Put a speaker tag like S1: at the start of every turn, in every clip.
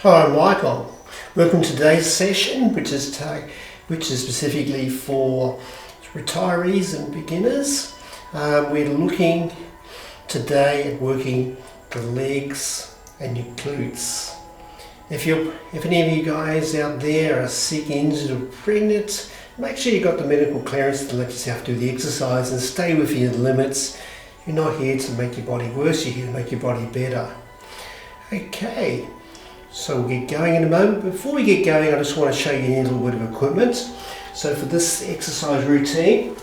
S1: Hi, I'm Michael. Welcome to today's session, which is specifically for retirees and beginners. We're looking today at working the legs and your glutes. If any of you guys out there are sick, injured, or pregnant, make sure you got the medical clearance to let yourself do the exercise and stay within your limits. You're not here to make your body worse. You're here to make your body better. Okay. So we'll get going in a moment. Before we get going, I just want to show you a little bit of equipment. So for this exercise routine,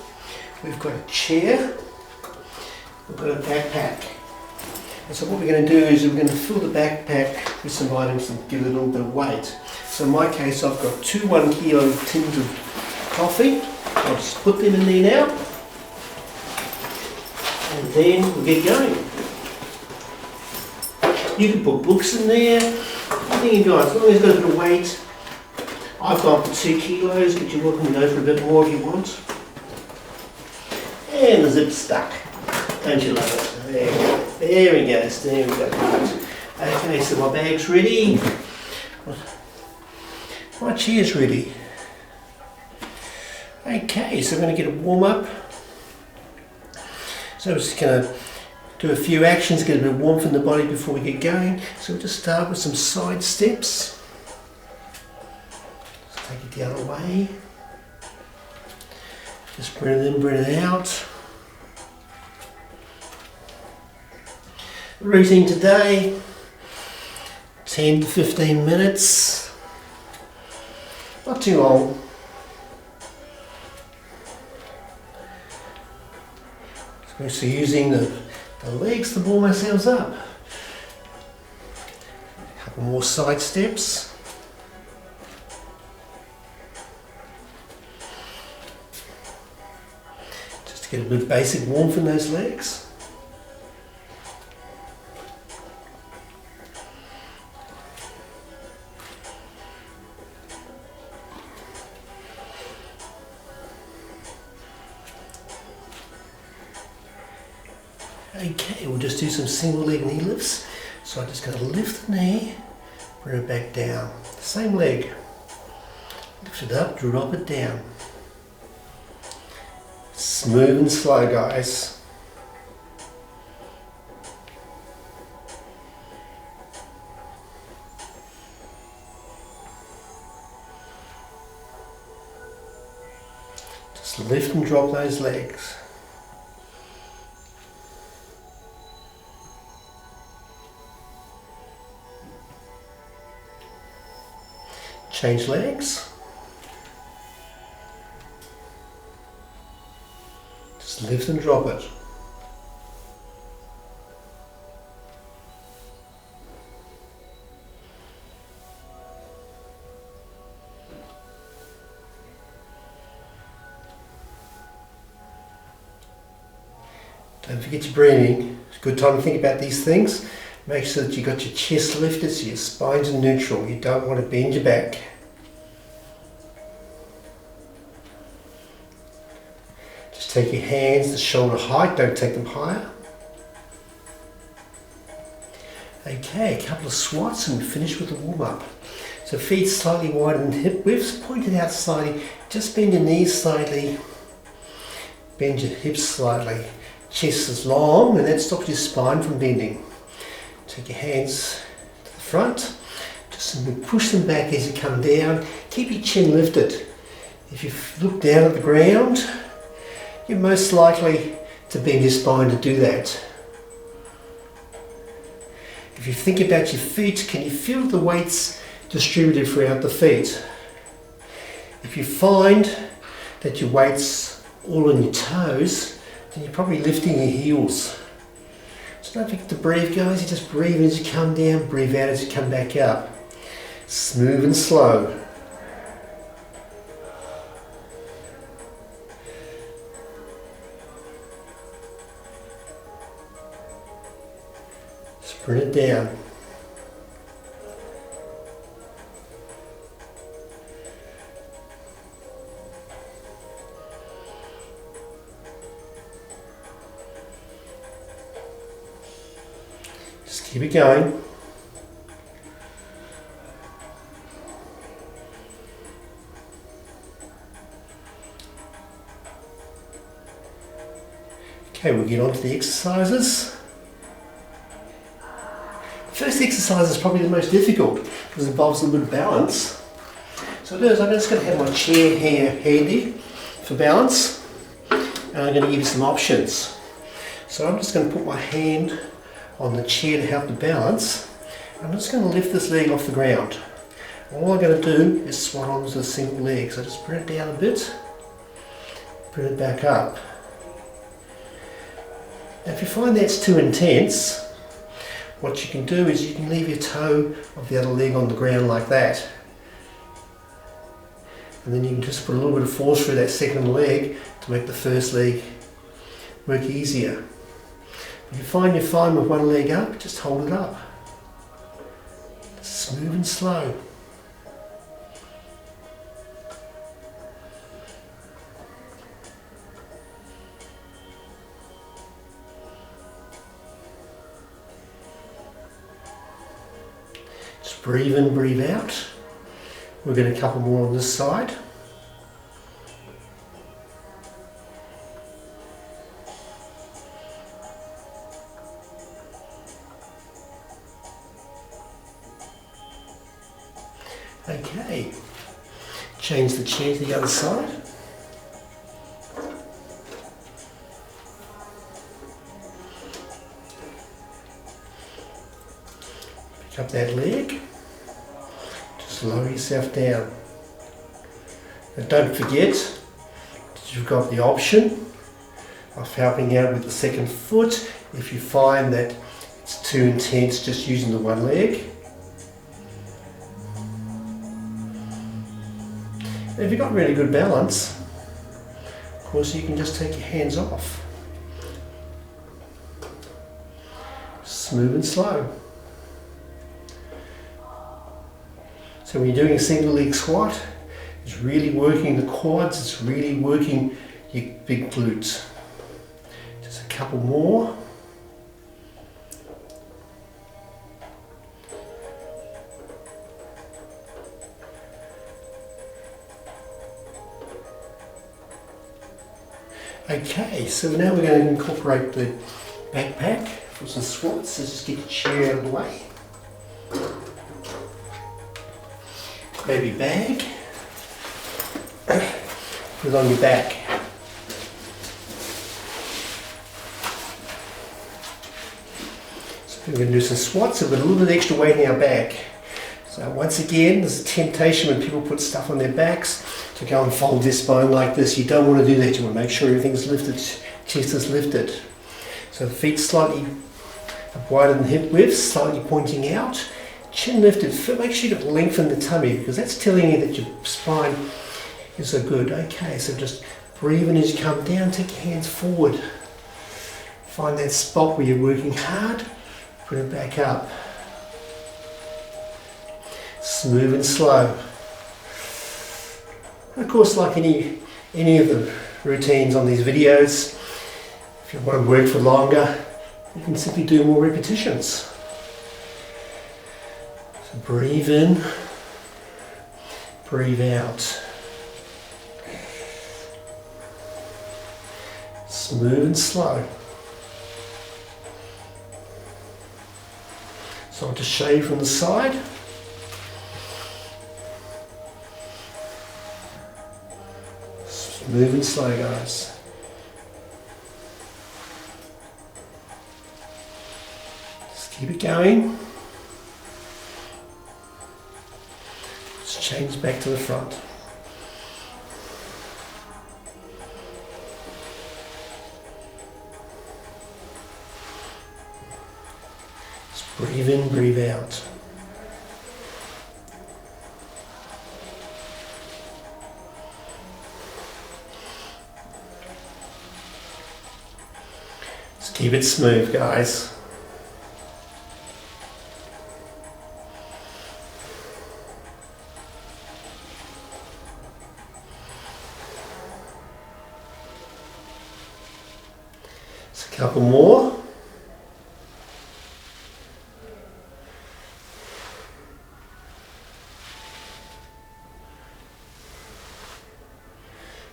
S1: we've got a chair, we've got a backpack. And so what we're going to do is we're going to fill the backpack with some items and give it a little bit of weight. So in my case, I've got two 1 kilo tins of coffee. I'll just put them in there now. And then we'll get going. You can put books in there. Anything you got, as long as you've got a bit of weight. I've gone for 2 kilos, but you're welcome to go for a bit more if you want. And the zip's stuck. Don't you love it? There we go. There we go. There we go. Okay, so my bag's ready. My chair's ready. Okay, so I'm going to get a warm up. So I'm just going to do a few actions, get a bit of warmth in the body before we get going. So we'll just start with some side steps. Just take it the other way. Just breathe in, breathe out. Routine today, 10 to 15 minutes. Not too long. So using the legs to warm ourselves up. A couple more side steps. Just to get a bit of basic warmth in those legs. Okay, we'll just do some single leg knee lifts. So I'm just going to lift the knee, bring it back down. Same leg. Lift it up, drop it down. Smooth and slow, guys. Just lift and drop those legs. Change legs. Just lift and drop it. Don't forget your breathing. It's a good time to think about these things. Make sure that you've got your chest lifted so your spine's in neutral. You don't want to bend your back. Just take your hands to shoulder height, don't take them higher. Okay, a couple of squats and we finish with the warm up. So feet slightly wider than hip widths, pointed out slightly. Just bend your knees slightly. Bend your hips slightly. Chest is long and that stops your spine from bending. Take your hands to the front, just simply push them back as you come down. Keep your chin lifted. If you look down at the ground, you're most likely to bend your spine to do that. If you think about your feet, can you feel the weights distributed throughout the feet? If you find that your weight's all on your toes, then you're probably lifting your heels. So don't forget to breathe, guys. You just breathe as you come down, breathe out as you come back up. Smooth and slow. Just bring it down. Just keep it going. Okay, we'll get on to the exercises. First exercise is probably the most difficult because it involves a little bit of balance. So what I do is I'm just going to have my chair here handy for balance, and I'm going to give you some options. So I'm just going to put my hand on the chair to help the balance. I'm just going to lift this leg off the ground. All I'm going to do is swan onto a single leg. So just bring it down a bit, bring it back up. Now if you find that's too intense, what you can do is you can leave your toe of the other leg on the ground like that. And then you can just put a little bit of force through that second leg to make the first leg work easier. If you find you're fine with one leg up, just hold it up. Smooth and slow. Just breathe in, breathe out. We'll get a couple more on this side. Okay, change the chair to the other side. Pick up that leg, just lower yourself down. And don't forget that you've got the option of helping out with the second foot if you find that it's too intense just using the one leg. If you've got really good balance, of course you can just take your hands off. Smooth and slow. So when you're doing a single leg squat, it's really working the quads, it's really working your big glutes. Just a couple more. Okay, so now we're going to incorporate the backpack for some squats. So just get your chair out of the way. Grab your bag, put it on your back. So we're going to do some squats, so we've got a little bit of extra weight in our back. So once again, there's a temptation when people put stuff on their backs to go and fold their spine like this. You don't want to do that. You want to make sure everything's lifted, chest is lifted. So the feet slightly wider than hip width, slightly pointing out. Chin lifted. Make sure you lengthen the tummy because that's telling you that your spine is so good. Okay, so just breathe in as you come down. Take your hands forward. Find that spot where you're working hard. Put it back up. Smooth and slow. Of course, like any of the routines on these videos, if you want to work for longer, you can simply do more repetitions. So breathe in, breathe out. Smooth and slow. So I'll just show you from the side. Smooth and slow, guys. Just keep it going. Just change back to the front. Just breathe in, breathe out. Keep it smooth, guys. Just a couple more.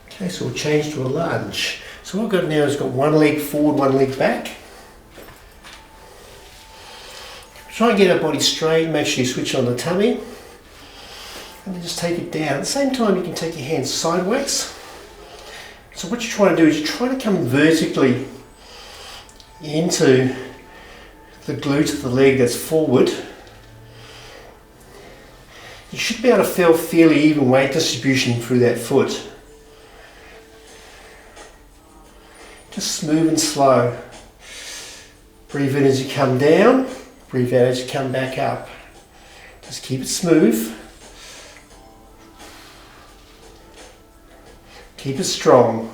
S1: Okay, so we'll change to a lunge. So So what I've got now is got one leg forward, one leg back. Try and get our body straight, make sure you switch on the tummy. And then just take it down. At the same time you can take your hands sideways. So what you're trying to do is you're trying to come vertically into the glute of the leg that's forward. You should be able to feel fairly even weight distribution through that foot. Just smooth and slow. Breathe in as you come down, breathe out as you come back up. Just keep it smooth. Keep it strong.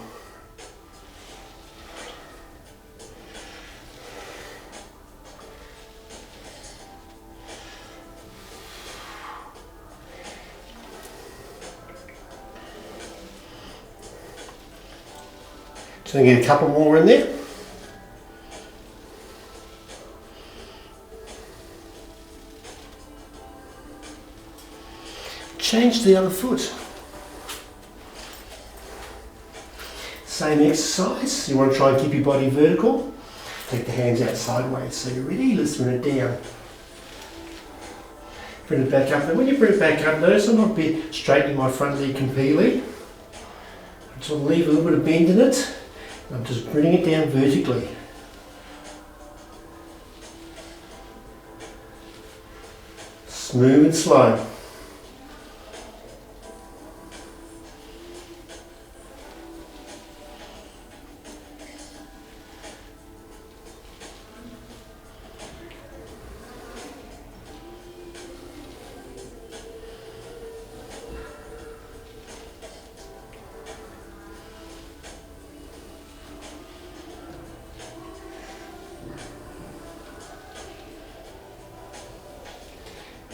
S1: Just going to get a couple more in there. Change the other foot. Same exercise. You want to try and keep your body vertical. Take the hands out sideways. So you're ready, let's bring it down. Bring it back up. Now when you bring it back up, notice I'm not straightening my front leg completely. I just want to leave a little bit of bend in it. I'm just bringing it down vertically. Smooth and slow.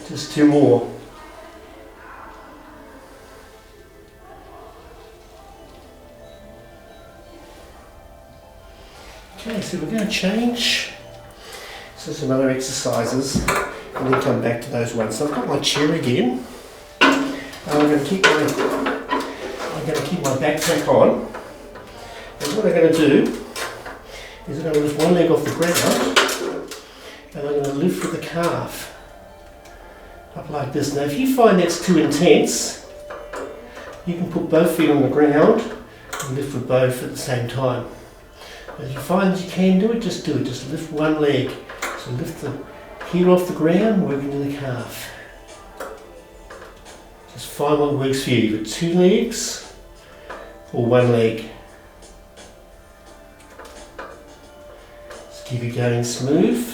S1: Just two more. Okay, so we're going to change. So some other exercises and then come back to those ones. So I've got my chair again. I'm going to keep my backpack on. And what I'm going to do is I'm going to lift one leg off the ground and I'm going to lift with the calf. Up like this. Now if you find that's too intense, you can put both feet on the ground and lift with both at the same time. If you find that you can do it, just do it. Just lift one leg. So lift the heel off the ground, work into the calf. Just find what works for you. You've got two legs or one leg. Just keep it going smooth.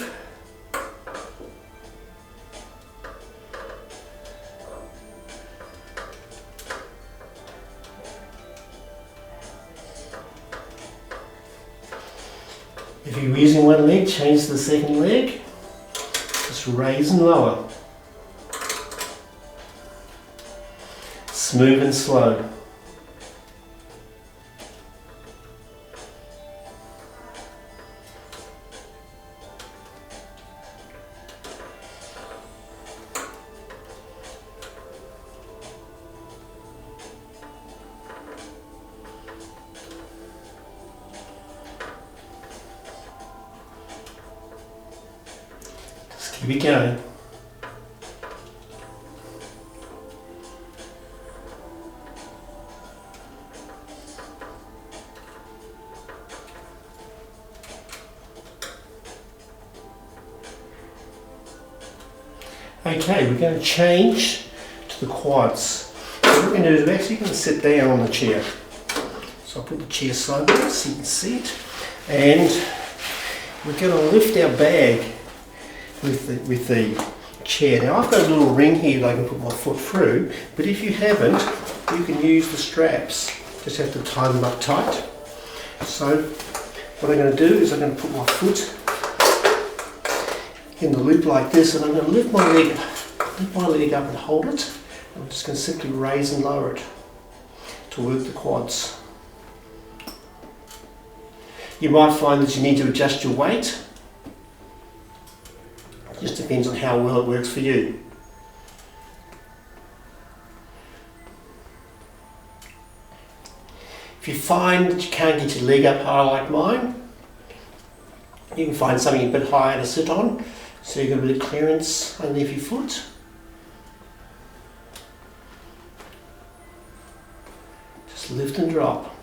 S1: If you're using one leg, change to the second leg. Just raise and lower. Smooth and slow. Keep it going. Okay, we're going to change to the quads. So what we're going to do is we're actually going to sit down on the chair. So I'll put the chair sideways so you can see it. And we're going to lift our bag with the chair. Now I've got a little ring here that I can put my foot through, but if you haven't, you can use the straps. Just have to tie them up tight. So what I'm going to do is I'm going to put my foot in the loop like this, and I'm going to lift my leg up and hold it. I'm just going to simply raise and lower it to work the quads. You might find that you need to adjust your weight. Just depends on how well it works for you. If you find that you can't get your leg up high like mine, you can find something a bit higher to sit on, so you've got a bit of clearance underneath your foot. Just lift and drop.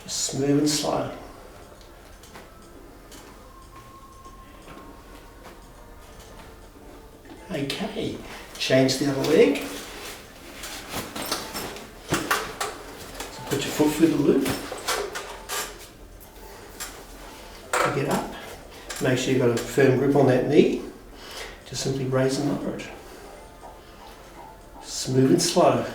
S1: Just smooth and slow. Okay, change the other leg. So put your foot through the loop. Pick it up. Make sure you've got a firm grip on that knee. Just simply raise and lower it. Smooth and slow.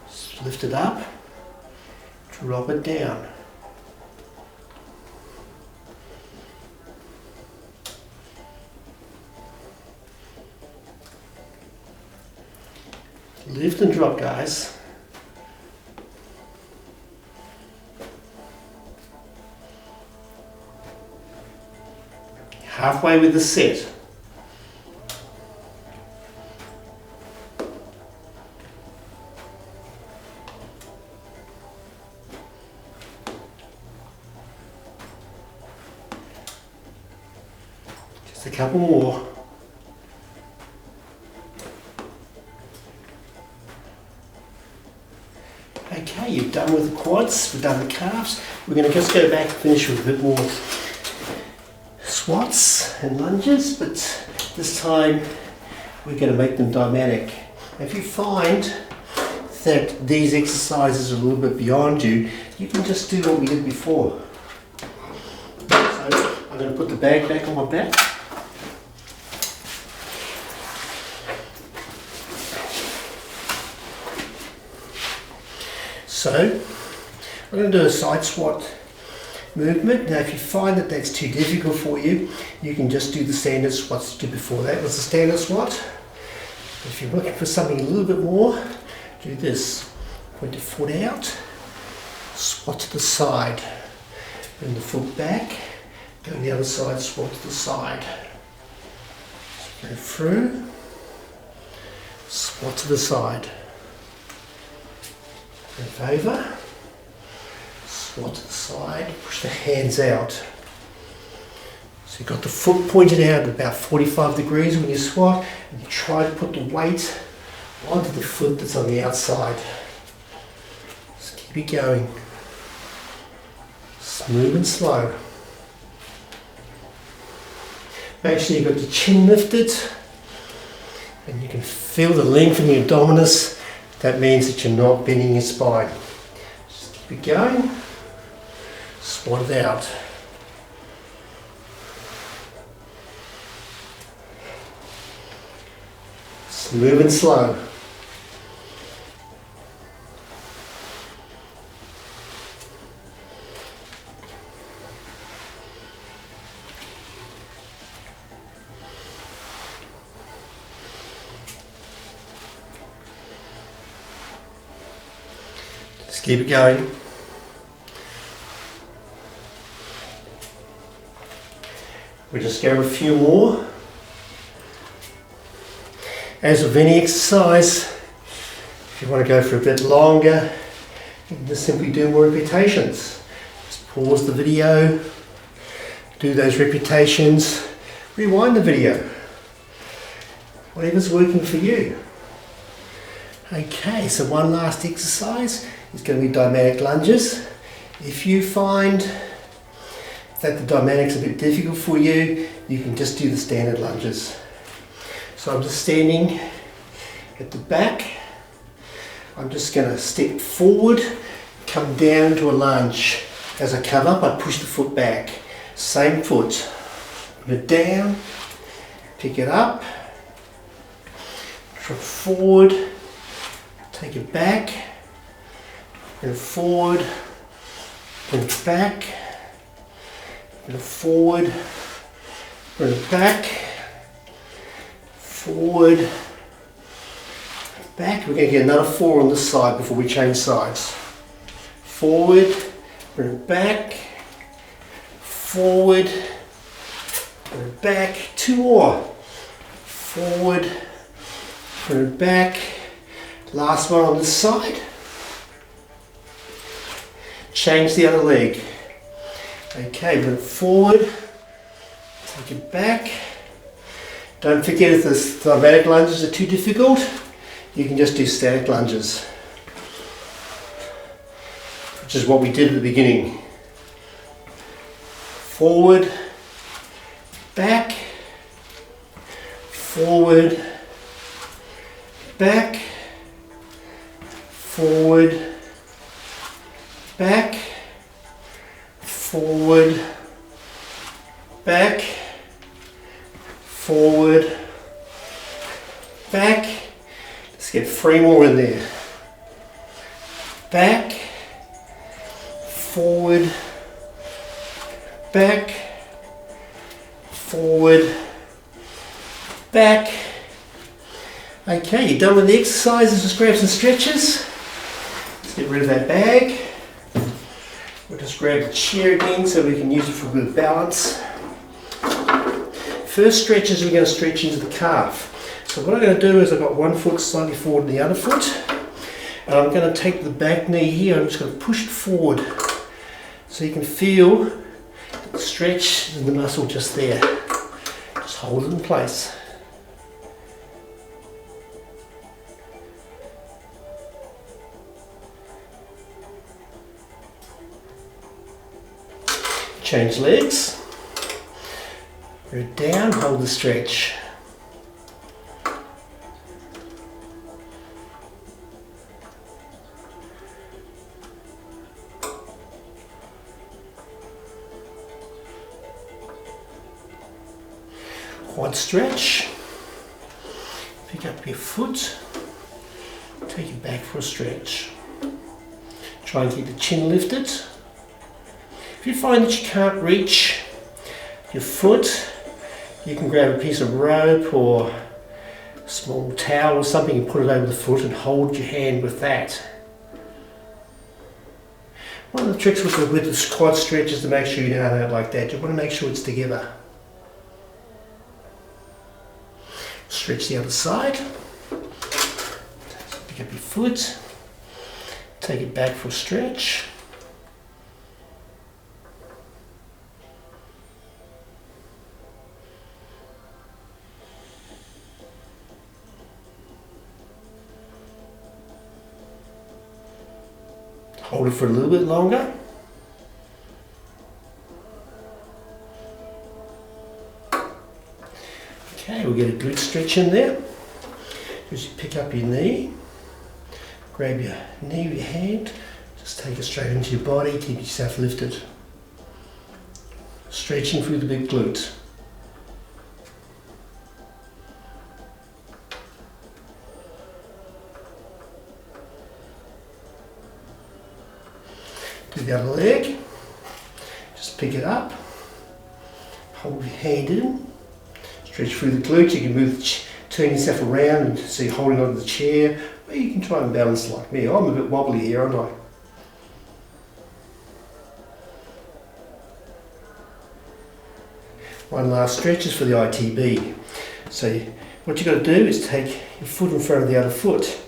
S1: Just lift it up. Drop it down. Lift and drop, guys. Halfway with the set. Just a couple more. Okay, you're done with the quads, we've done the calves. We're going to just go back and finish with a bit more squats and lunges, but this time we're going to make them dynamic. If you find that these exercises are a little bit beyond you, you can just do what we did before. So I'm going to put the bag back on my back. So I'm going to do a side squat movement. Now if you find that that's too difficult for you, you can just do the standard squats you did before. That was the standard squat. If you're looking for something a little bit more, do this. Point your foot out, squat to the side, bring the foot back, go on the other side, squat to the side. Go through, squat to the side. Move over, squat to the side, push the hands out. So you've got the foot pointed out at about 45 degrees when you squat, and you try to put the weight onto the foot that's on the outside. Just keep it going. Smooth and slow. Make sure you've got your chin lifted, and you can feel the length in your abdominis. That means that you're not bending your spine. Just keep it going. Squat it out. Smooth and slow. Just keep it going. We'll just go a few more. As with any exercise, if you want to go for a bit longer, you can just simply do more repetitions. Just pause the video, do those repetitions, rewind the video. Whatever's working for you. Okay, so one last exercise is going to be dynamic lunges. If you find that the dynamic's a bit difficult for you, you can just do the standard lunges. So I'm just standing at the back. I'm just going to step forward, come down to a lunge. As I come up, I push the foot back. Same foot. Put it down, pick it up, drop forward, take it back, bring it forward, bring it back, bring it forward, bring it back, forward, back. We're going to get another 4 on this side before we change sides. Forward, bring it back, forward, put it back, 2 more, forward, put it back, last one on this side, change the other leg. Okay, put it forward, take it back. Don't forget if the thymatic lunges are too difficult, you can just do static lunges, which is what we did at the beginning. Forward, back, forward, back, forward, back, forward, back, forward, back. Let's get 3 more in there. Back, forward, back, forward, back. Okay, you're done with the exercises. Just grab some stretches. Let's get rid of that bag. We'll just grab the chair again so we can use it for a bit of balance. First stretch is we're going to stretch into the calf. So what I'm going to do is I've got one foot slightly forward than the other foot. And I'm going to take the back knee here, I'm just going to push it forward. So you can feel the stretch in the muscle just there. Just hold it in place. Change legs. Go down, hold the stretch. Quad stretch. Pick up your foot, take it back for a stretch. Try and keep the chin lifted. If you find that you can't reach your foot, you can grab a piece of rope or a small towel or something and put it over the foot and hold your hand with that. One of the tricks with the quad stretch is to make sure you don't have it like that. You want to make sure it's together. Stretch the other side. Pick up your foot. Take it back for a stretch. Hold it for a little bit longer. Okay, we'll get a good stretch in there. Just pick up your knee, grab your knee with your hand, just take it straight into your body, keep yourself lifted. Stretching through the big glute. Do the other leg, just pick it up, hold your hand in, stretch through the glutes. You can move, turn yourself around and see holding onto the chair, or you can try and balance like me. I'm a bit wobbly here, aren't I? One last stretch is for the ITB. So what you've got to do is take your foot in front of the other foot.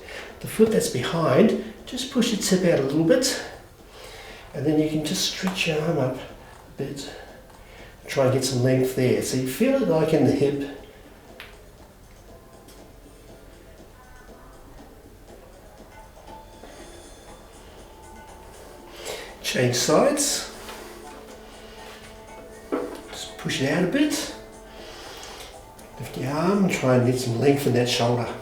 S1: The foot that's behind, just push its hip out a little bit. And then you can just stretch your arm up a bit. Try and get some length there. So you feel it like in the hip. Change sides. Just push it out a bit. Lift your arm and try and get some length in that shoulder.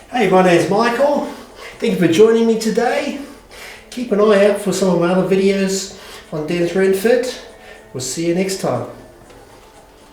S1: Hey, my name's Michael. Thank you for joining me today. Keep an eye out for some of my other videos on Dennis Renford. We'll see you next time.